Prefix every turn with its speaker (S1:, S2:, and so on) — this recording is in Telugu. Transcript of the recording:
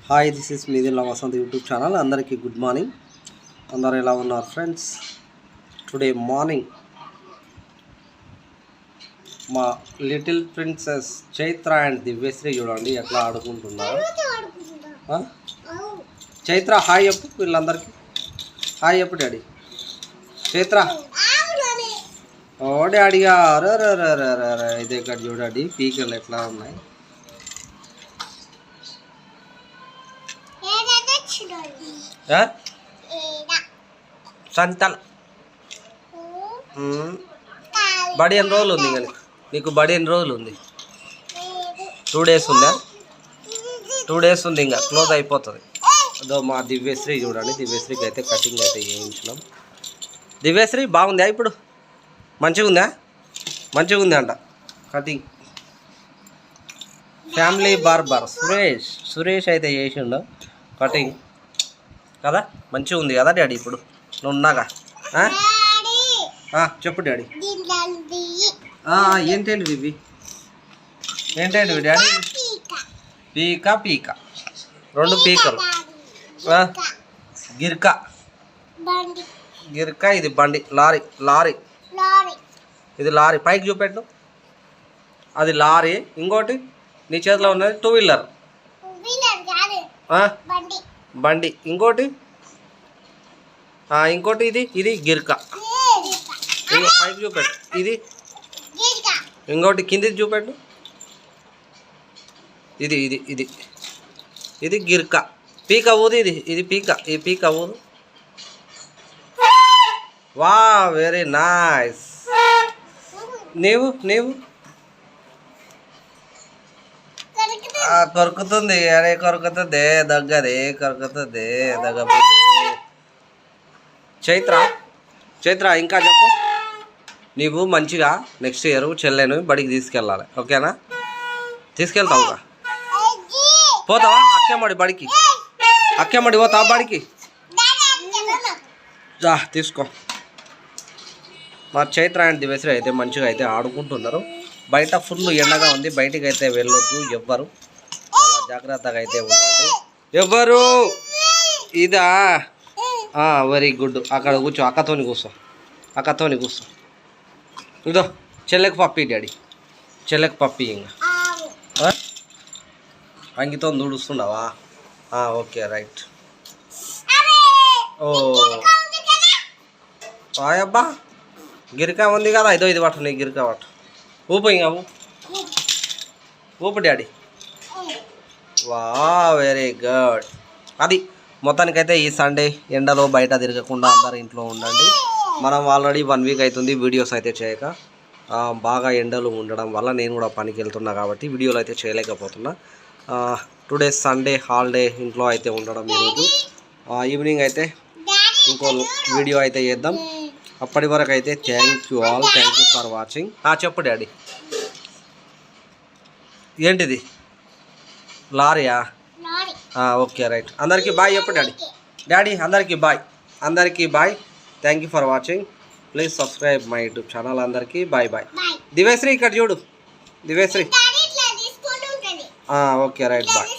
S1: హాయ్, దిస్ ఇస్ మీదిల్లా వసంత్ యూట్యూబ్ ఛానల్. అందరికీ గుడ్ మార్నింగ్. అందరూ ఎలా ఉన్నారు ఫ్రెండ్స్? టుడే మార్నింగ్ మా little princess Chaitra and Divyasri చూడండి ఎట్లా ఆడుకుంటున్నారు. చైత్ర హాయ్ చెప్పు వీళ్ళందరికీ. హాయ్ చెప్పు డాడీ. చైత్ర ఓ డాడీగా ఇదే ఇక్కడ చూడండి పీకలు ఎట్లా ఉన్నాయి. సంతల్ బడి ఎన్ని రోజులు ఉంది కానీ నీకు బడి ఎన్ని రోజులు ఉంది? 2 days ఉందా? 2 days ఉంది, ఇంకా క్లోజ్ అయిపోతుంది. అదో మా దివ్యశ్రీ చూడండి. దివ్యశ్రీకి అయితే కటింగ్ అయితే చేయించినాం. దివ్యశ్రీ బాగుందా ఇప్పుడు? మంచిగా ఉందా? మంచిగా ఉంది అంట కటింగ్. ఫ్యామిలీ బార్బర్ సురేష్ అయితే చేసిండు కటింగ్ కదా. మంచిగా ఉంది కదా డాడీ ఇప్పుడు నువ్వు ఉన్నాగా. చెప్పు డాడీ. ఏంటండి ఇవి? ఏంటండి డాడీ? పీక 2 పీకలు. గిర్క ఇది బండి. లారీ ఇది లారీ. పైకి చూపెట్టు. అది లారీ. ఇంకోటి నీ చేతిలో ఉన్నది 2 wheeler బండి. ఇంకోటి ఇది గిర్క. పైకి చూపెట్టు. ఇది ఇంకోటి కిందిది చూపెట్టు. ఇది గిర్క. పీక ఊది. ఇది పీక ఊదు. వా వెరీ నైస్. నీవు కొరుకుతుంది. అరే కొరుకుతుంది కొరుకుతుంది. చైత్ర ఇంకా చెప్పు. నీవు మంచిగా నెక్స్ట్ ఇయర్ చెల్లెను బడికి తీసుకెళ్ళాలి, ఓకేనా? తీసుకెళ్తావుగా? పోతావా అక్కేమ్మడి బడికి? అక్కేమ్మడి పోతావా బడికి? తీసుకో. మా చైత్ర అండ్ దివ్యశ్రీ అయితే మంచిగా అయితే ఆడుకుంటున్నారు. బయట ఫుల్ ఎండగా ఉంది, బయటికి అయితే వెళ్ళొద్దు ఎవ్వరు. చాలా జాగ్రత్తగా అయితే ఉండండి ఎవ్వరు. ఇదా వెరీ గుడ్. అక్కడ కూర్చో. అక్కతోని కూర్చో. ఇదో చెల్లెకి పప్పి డాడీ. చెల్లెకి పప్పి. ఇంకా అంగితో దూడుస్తుండవా? Okay right. ఓ అబ్బా గిరికా ఉంది కదా. ఇది పట్టు. నీ గిరికా పట్టు. ఊపు. ఇంకా ఊపు డాడీ. వా వెరీ గుడ్. అది మొత్తానికైతే ఈ సండే ఎండలో బయట తిరగకుండా అందరు ఇంట్లో ఉండండి. మనం ఆల్రెడీ 1 week అవుతుంది వీడియోస్ అయితే చేయక. బాగా ఎండలు ఉండడం వల్ల నేను కూడా పనికి వెళ్తున్నా కాబట్టి వీడియోలు అయితే చేయలేకపోతున్నా. 2 days సండే హాలిడే ఇంట్లో అయితే ఉండడం. ఈరోజు ఈవినింగ్ అయితే ఇంకో వీడియో అయితే చేద్దాం. అప్పటి వరకు అయితే థ్యాంక్ యూ ఫర్ వాచింగ్. చెప్పు డాడీ. ఏంటిది? లారీయా? Okay right. అందరికీ బాయ్ చెప్పు డాడీ. అందరికీ bye. Thank you for watching. Please subscribe my YouTube channel. అందరికీ బాయ్. దివ్యశ్రీ ఇక్కడ చూడు. Divyasri okay right bye.